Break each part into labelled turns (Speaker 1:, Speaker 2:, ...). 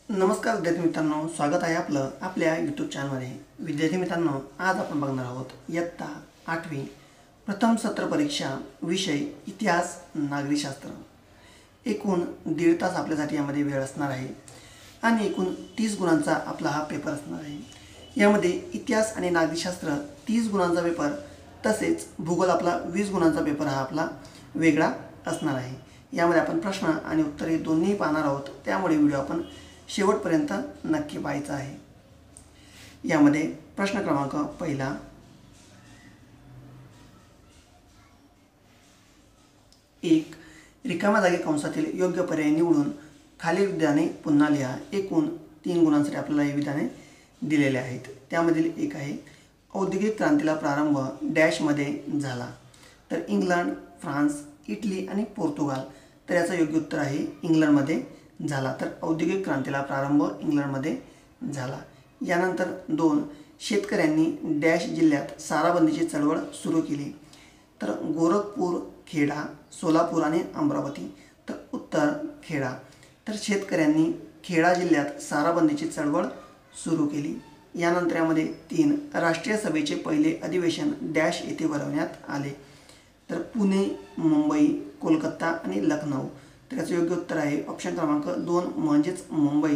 Speaker 1: नमस्कार विद्यार्थी मित्रांनो, स्वागत आहे आपलं आपल्या यूट्यूब चॅनलमध्ये। विद्यार्थी मित्रांनो, आज आपण बघणार आहोत इयत्ता 8वी प्रथम सत्र परीक्षा विषय इतिहास नागरिकशास्त्र। एकूण 1.5 तास आपल्यासाठी यामध्ये वेळ असणार आहे आणि एकूण 30 गुणांचा आपला हा पेपर असणार आहे। यामध्ये इतिहास आणि नागरिकशास्त्र 30 गुणांचा पेपर, तसेच भूगोल आपला 20 गुणांचा पेपर हा आपला वेगळा असणार आहे। यामध्ये आपण प्रश्न आणि उत्तरे दोन्ही पाहणार आहोत, त्यामुळे व्हिडिओ आपण शेवटपर्यंत नक्की पाहायचा आहे। यामध्ये प्रश्न क्रमांक पहिला, एक रिकाम्या जागी कंसातील योग्य पर्याय निवडून खालील विधाने पुन्हा लिहा। एकूण 3 गुणांसाठी आपल्याला हे विधाने दिलेले आहेत। त्यामधील एक आहे, औद्योगिक क्रांतीला प्रारंभ डॅशमध्ये झाला। तर इंग्लंड, फ्रान्स, इटली आणि पोर्तुगाल। तर याचं योग्य उत्तर आहे इंग्लंडमध्ये झाला। तर औद्योगिक क्रांतीला प्रारंभ इंग्लंडमध्ये झाला। यानंतर 2, शेतकऱ्यांनी डॅश जिल्ह्यात साराबंदीची चळवळ सुरू केली। तर गोरखपूर, खेडा, सोलापूर आणि अमरावती। तर उत्तर खेडा। तर शेतकऱ्यांनी खेडा जिल्ह्यात साराबंदीची चळवळ सुरू केली। यानंतर यामध्ये 3, राष्ट्रीय सभेचे पहिले अधिवेशन डॅश येथे भरवण्यात आले। तर पुणे, मुंबई, कोलकाता आणि लखनौ। तर याचं योग्य उत्तर आहे ऑप्शन क्रमांक 2 म्हणजेच मुंबई।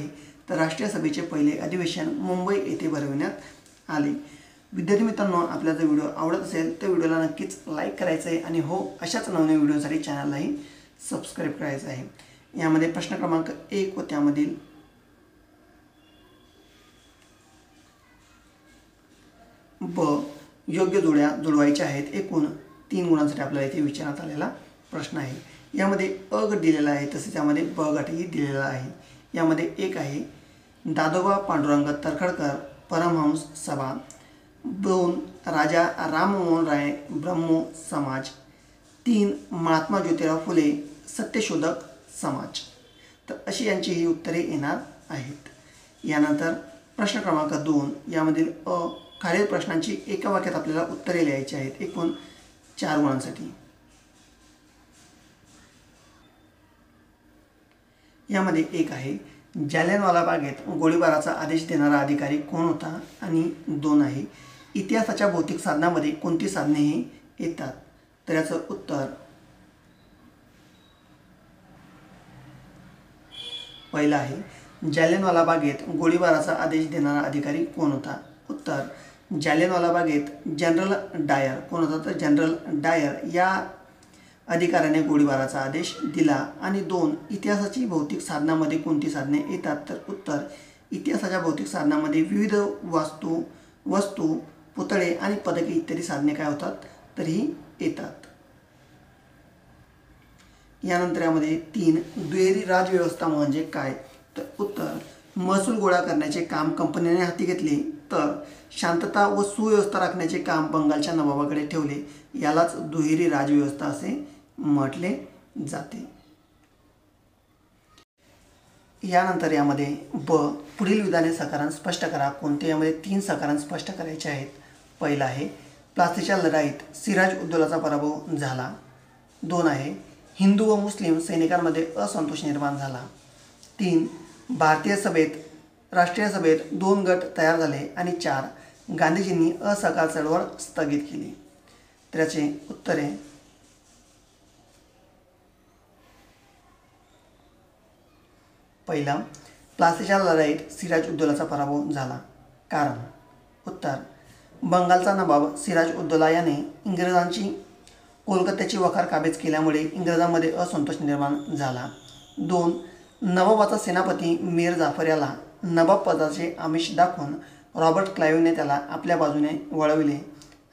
Speaker 1: तर राष्ट्रीय सभेचे पहिले अधिवेशन मुंबई येथे भरवण्यात आले। विद्यार्थी मित्रांनो, आपला जर व्हिडिओ आवडत असेल तर व्हिडिओला नक्कीच लाईक करायचं आहे आणि हो अशाच नवनवीन व्हिडिओसाठी चॅनललाही सबस्क्राईब करायचं आहे। यामध्ये प्रश्न क्रमांक 1 व त्यामधील ब योग्य जोड्या जुळवायच्या आहेत। एकूण 3 गुणांसाठी आपल्याला इथे विचारण्यात आलेला प्रश्न आहे। यामध्ये अ गट दिलेला आहे, तसेच यामध्ये ब गटही दिलेला आहे। यामध्ये एक आहे, दादोबा पांडुरंग तरखडकर परमहंस सभा। 2, राजा राममोहन राय ब्रह्मो समाज। 3, महात्मा ज्योतिराव फुले सत्यशोधक समाज। तर अशी यांची ही उत्तरे येणार आहेत। यानंतर प्रश्न क्रमांक 2, यामधील अ खालील प्रश्नांची एका वाक्यात आपल्याला उत्तरे लिहायची आहेत। एकूण 4 गुणांसाठी। यामध्ये एक आहे, जालियनवाला बागेत गोळीबाराचा आदेश देणारा अधिकारी कोण होता? आणि 2 आहे, इतिहासाच्या भौतिक साधनामध्ये कोणती साधने ही येतात? तर याचं उत्तर पहिलं आहे, जालियनवाला बागेत गोळीबाराचा आदेश देणारा अधिकारी कोण होता? उत्तर, जालियनवाला बागेत जनरल डायर कोण होता? तर जनरल डायर या अधिकाऱ्याने गोळीबाराचा आदेश दिला। आणि 2, इतिहासाची भौतिक साधनामध्ये कोणती साधने येतात? तर उत्तर, इतिहासाच्या भौतिक साधनामध्ये विविध वस्तू, पुतळे आणि पदके इत्यादी साधने काय होतात? तर ही येतात। यानंतर यामध्ये 3, दुहेरी राजव्यवस्था म्हणजे काय? तर उत्तर, महसूल गोळा करण्याचे काम कंपनीने हाती घेतले, तर शांतता व सुव्यवस्था राखण्याचे काम बंगालच्या नवाबाकडे ठेवले, यालाच दुहेरी राजव्यवस्था असे म्हटले जाते। यानंतर यामध्ये ब, पुढील विधाने सकारांत स्पष्ट करा। कोणते? यामध्ये 3 सकारांत स्पष्ट करायचे आहेत। पहिला आहे, प्लासीच्या लढाईत सिराज उद्दौलाचा पराभव झाला। 2 आहे, हिंदू व मुस्लिम सैनिकांमध्ये असंतोष निर्माण झाला। 3, राष्ट्रीय सभेत 2 गट तयार झाले। आणि 4, गांधीजींनी असहकार चळवळ स्थगित केली। तर याचे उत्तरे पहिला, प्लासीच्या लढाईत सिराज उद्दौलाचा पराभव झाला। कारण उत्तर, बंगालचा नवाब सिराज उद्दौला याने इंग्रजांची कोलकात्याची वखार काबीज केल्यामुळे इंग्रजांमध्ये असंतोष निर्माण झाला। 2, नवाबाचा सेनापती मीर जाफर याला नवाब पदाचे आमिष दाखवून रॉबर्ट क्लाइव्हने त्याला आपल्या बाजूने वळविले।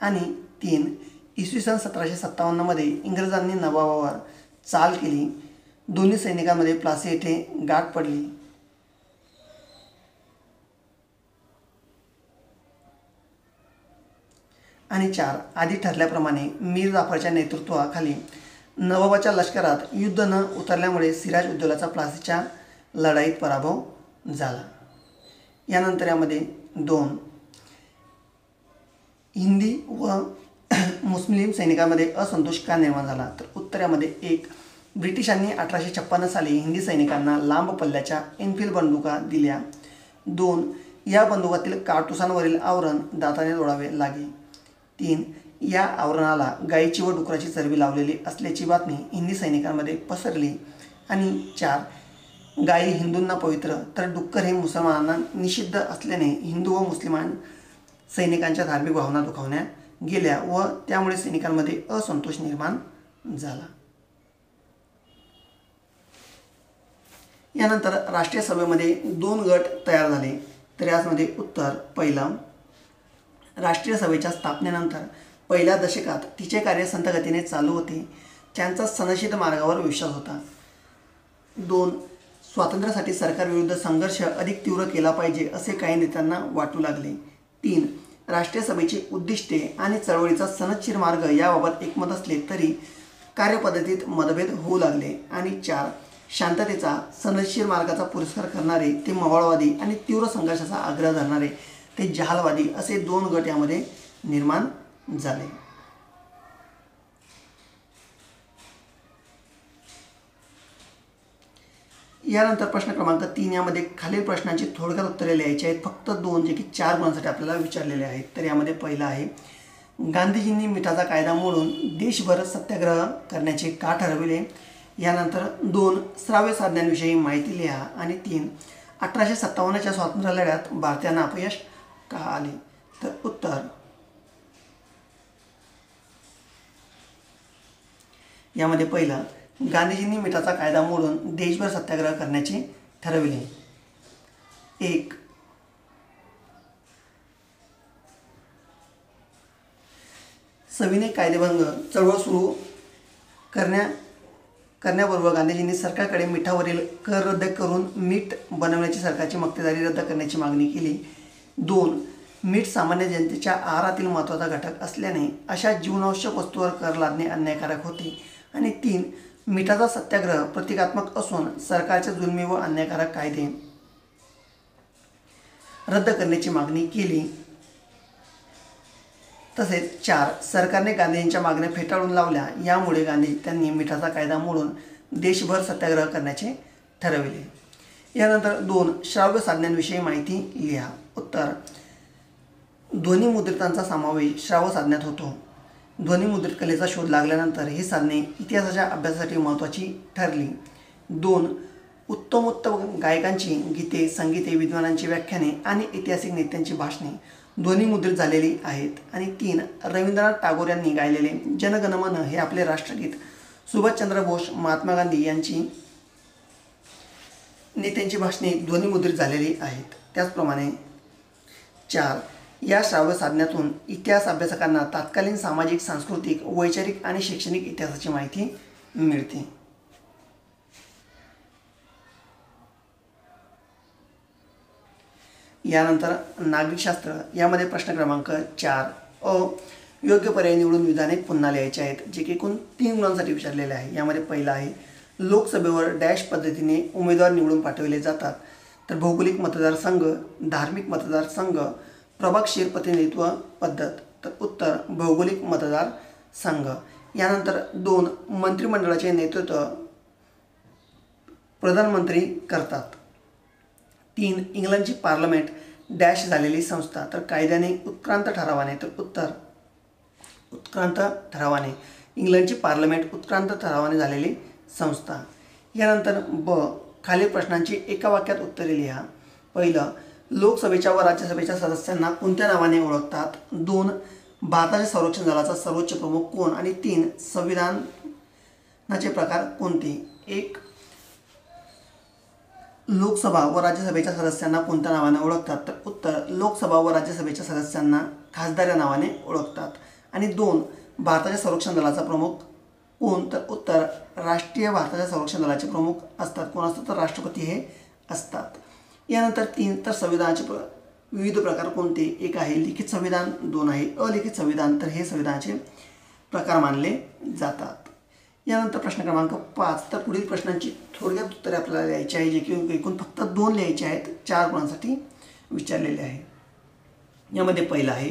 Speaker 1: आणि 3, इसवी सन 1757 मध्ये इंग्रजांनी नवाबावर चाल केली। दोन्ही सैनिकांमध्ये प्लासी येथे गाठ पडली। आणि 4, आधी ठरल्याप्रमाणे मीर जाफरच्या नेतृत्वाखाली नवाबाच्या लष्करात युद्ध न उतरल्यामुळे सिराज उद्दौलाचा प्लासीच्या लढाईत पराभव झाला। यानंतर यामध्ये 2, हिंदी व मुस्लिम सैनिकांमध्ये असंतोष का निर्माण झाला? तर उत्तर यामध्ये 1, ब्रिटिशांनी 1856 साली हिंदी सैनिकांना लांब पल्ल्याच्या एनफील्ड बंदुका दिल्या. 2. या बंदुकातील काडतुसांवरील आवरण दाताने तोडावे लागे. 3. या आवरणाला गायीची व डुकराची चरबी लावलेली असल्याची बातमी हिंदी सैनिकांमध्ये पसरली. आणि 4. गायी हिंदूंना पवित्र तर डुक्कर हे मुसलमानांना निषिद्ध असल्याने हिंदू व मुस्लिमान सैनिकांच्या धार्मिक भावना दुखावल्या गेल्या व त्यामुळे सैनिकांमध्ये असंतोष निर्माण झाला. यानंतर राष्ट्रीय सभेमध्ये 2 गट तयार झाले. तर यामध्ये उत्तर पहिला, राष्ट्रीय सभेच्या स्थापनेनंतर पहिल्या दशकात तिचे कार्य संथ गतीने चालू होते. त्यांचा सनशित मार्गावर विश्वास होता. 2. स्वातंत्र्यासाठी सरकारविरुद्ध संघर्ष अधिक तीव्र केला पाहिजे असे काही नेत्यांना वाटू लागले. 3. राष्ट्रीय सभेची उद्दिष्टे आणि चळवळीचा सनदशीर मार्ग याबाबत एकमत असले तरी कार्यपद्धतीत मतभेद होऊ लागले. आणि 4. शांततेचा सनदशीर मार्गाचा पुरस्कार करणारे ते मवाळवादी आणि तीव्र संघर्षाचा आग्रह धरणारे ते जहालवादी असे 2 गट यामध्ये निर्माण झाले. यानंतर प्रश्न क्रमांक 3 यामध्ये खालील प्रश्नांची थोडक्यात उत्तरे लिहायची आहेत. फक्त 2 जे की 4 गुणांसाठी आपल्याला विचारलेले आहेत. तर यामध्ये पहिला आहे, गांधीजींनी मिठाचा कायदा मोडून देशभर सत्याग्रह करण्याचे का ठरविले. यानंतर 2. श्राव्य साधनांविषयी माहिती लिहा. आणि 3. 1857च्या स्वातंत्र्य लढ्यात भारतीयांना अपयश का आले. तर उत्तर यामध्ये पहिला, गांधीजींनी मिठाचा कायदा मोडून देशभर सत्याग्रह करण्याचे ठरविले. 1. सविनय कायदेभंग चळवळ सुरू करण्याबरोबर गांधीजींनी सरकारकडे मिठावरील कर रद्द करून मीठ बनवण्याची सरकारची मक्तेदारी रद्द करण्याची मागणी केली. 2. मीठ सामान्य जनतेच्या आहारातील महत्त्वाचा घटक असल्याने अशा जीवनावश्यक वस्तूवर कर लादणे अन्यायकारक होते. आणि 3. मिठाचा सत्याग्रह प्रतिकात्मक असून सरकारचे जुलमी व अन्यायकारक कायदे रद्द करण्याची मागणी केली. तसेच 4. सरकारने गांधीजींच्या मागण्या फेटाळून लावल्या. यामुळे त्यांनी मिठाचा कायदा मोडून देशभर सत्याग्रह करण्याचे ठरविले. यानंतर 2. श्राव्य साधनांविषयी माहिती लिहा. उत्तर, ध्वनिमुद्रितांचा समावेश श्राव्य साधनात होतो. ध्वनिमुद्रित कलेचा शोध लागल्यानंतर ही साधने इतिहासाच्या अभ्यासासाठी महत्त्वाची ठरली. 2. उत्तमोत्तम गायकांची गीते, संगीते, विद्वानांची व्याख्याने आणि ऐतिहासिक नेत्यांची भाषणे ध्वनिमुद्रित झालेली आहेत. आणि 3. रवींद्रनाथ टागोर यांनी गायलेले जनगण मन हे आपले राष्ट्रगीत, सुभाषचंद्र बोस, महात्मा गांधी यांची नेत्यांची भाषणे ध्वनिमुद्रित झालेली आहेत. त्याचप्रमाणे 4. या श्राव्य साधनातून इतिहास अभ्यासकांना तत्कालीन सामाजिक, सांस्कृतिक, वैचारिक आणि शैक्षणिक इतिहासाची माहिती मिळते. यानंतर नागरिकशास्त्र यामध्ये प्रश्न क्रमांक 4 अ, योग्य पर्याय निवडून विधाने पुन्हा लिहायचे आहेत, जे की एकूण 3 गुणांसाठी विचारलेले आहे. यामध्ये पहिला आहे, लोकसभेवर डॅश पद्धतीने उमेदवार निवडून पाठवले जातात. तर भौगोलिक मतदारसंघ, धार्मिक मतदारसंघ, प्रभागशीर प्रतिनिधित्व पद्धत. तर उत्तर भौगोलिक मतदारसंघ. यानंतर 2. मंत्रिमंडळाचे नेतृत्व प्रधानमंत्री करतात. 3. इंग्लंडची पार्लमेंट डॅश झालेली संस्था. तर कायद्याने उत्क्रांत ठरावाने. तर उत्तर उत्क्रांत ठरावाने. इंग्लंडची पार्लमेंट उत्क्रांत ठरावाने झालेली संस्था. यानंतर ब, खालील प्रश्नांची एका वाक्यात उत्तरे लिहा. पहिलं, लोकसभेच्या व राज्यसभेच्या सदस्यांना कोणत्या नावाने ओळखतात. 2. भारताच्या संरक्षण दलाचा सर्वोच्च प्रमुख कोण. आणि 3. संविधानाचे प्रकार कोणते. 1. लोकसभा व राज्यसभेच्या सदस्यांना कोणत्या नावाने ओळखतात. तर उत्तर लोकसभा व राज्यसभेच्या सदस्यांना खासदार या नावाने ओळखतात. आणि 2. भारताच्या संरक्षण दलाचा प्रमुख कोण. तर उत्तर राष्ट्रीय भारताच्या संरक्षण दलाचे प्रमुख असतात. कोण असतात. तर राष्ट्रपती हे असतात. यानंतर 3. तर संविधानाचे विविध प्रकार कोणते. 1 आहे लिखित संविधान, 2 आहे अलिखित संविधान. तर हे संविधानाचे प्रकार मानले जातात. यानंतर प्रश्न क्रमांक 5. तर पुढील प्रश्नांची थोडक्यात उत्तरे आपल्याला लिहायची आहे, जे की एकूण फक्त 2 लिहायचे आहेत, 4 गुणांसाठी विचारलेले आहे. यामध्ये पहिला आहे,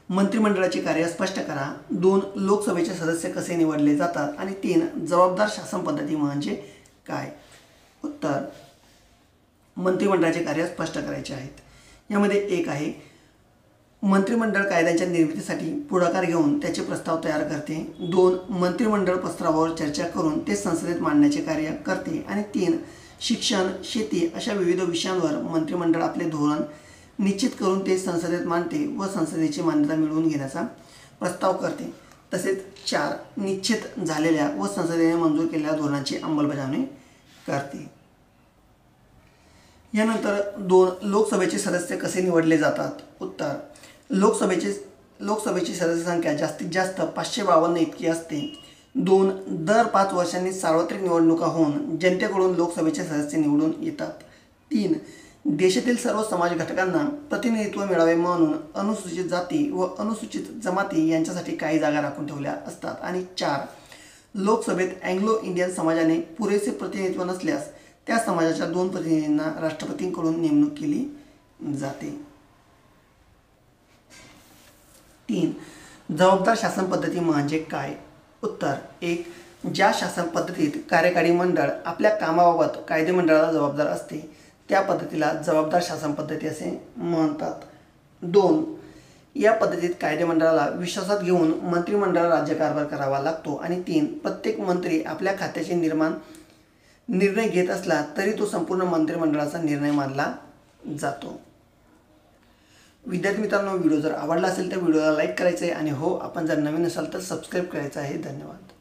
Speaker 1: मंत्रिमंडळाचे कार्य स्पष्ट करा. 2 लोकसभेचे सदस्य कसे निवडले जातात. आणि 3 जबाबदार शासन पद्धती म्हणजे काय. उत्तर मंत्रिमंडळाचे कार्य स्पष्ट करायचे आहेत. यामध्ये एक आहे मंत्रिमंडळ कायद्यांच्या निर्मितीसाठी पुढाकार घेऊन त्याचे प्रस्ताव तयार करते. 2 मंत्रिमंडळ प्रस्तावावर चर्चा करून ते संसदेत मांडण्याचे कार्य करते. आणि 3 शिक्षण, शेती अशा विविध विषयांवर मंत्रिमंडळ आपले धोरण निश्चित करून ते संसदेत मांडते व संसदेची मान्यता मिळवून घेण्याचा प्रस्ताव करते. तसेच 4 निश्चित झालेल्या व संसदेने मंजूर केलेल्या धोरणांची अंमलबजावणी करते. यानंतर 2 लोकसभेचे सदस्य कसे निवडले जातात. उत्तर लोकसभेची सदस्य संख्या जास्तीत जास्त 552 इतकी असते. 2 दर 5 वर्षांनी सार्वत्रिक निवडणुका होऊन जनतेकडून लोकसभेचे सदस्य निवडून येतात. 3 देशातील सर्व समाज घटकांना प्रतिनिधित्व मिळावे म्हणून अनुसूचित जाती व अनुसूचित जमाती यांच्यासाठी काही जागा राखून ठेवल्या असतात. आणि 4 लोकसभेत अँग्लो इंडियन समाजाने पुरेसे प्रतिनिधित्व नसल्यास त्या समाजाच्या 2 प्रतिनिधींना राष्ट्रपतींकडून नेमणूक केली जाते. 3 जबाबदार शासन पद्धती म्हणजे काय. उत्तर 1 ज्या शासन पद्धतीत कार्यकारी मंडळ आपल्या कामाबाबत कायदेमंडळाला जबाबदार असते त्या पद्धतीला जबाबदार शासन पद्धती असे म्हणतात. 2 या पद्धतीत कायदेमंडळाला विश्वासात घेऊन मंत्रिमंडळाला राज्यकारभार करावा लागतो. आणि 3 प्रत्येक मंत्री आपल्या खात्याचे निर्णय घेत असला तरी तो संपूर्ण मंत्रिमंडळाचा निर्णय मानला जातो. विद्यार्थी मित्रांनो, व्हिडिओ जर आवडला असेल तर व्हिडिओला लाईक करायचं आहे आणि हो आपण जर नवीन असाल तर सबस्क्राईब करायचं आहे. धन्यवाद.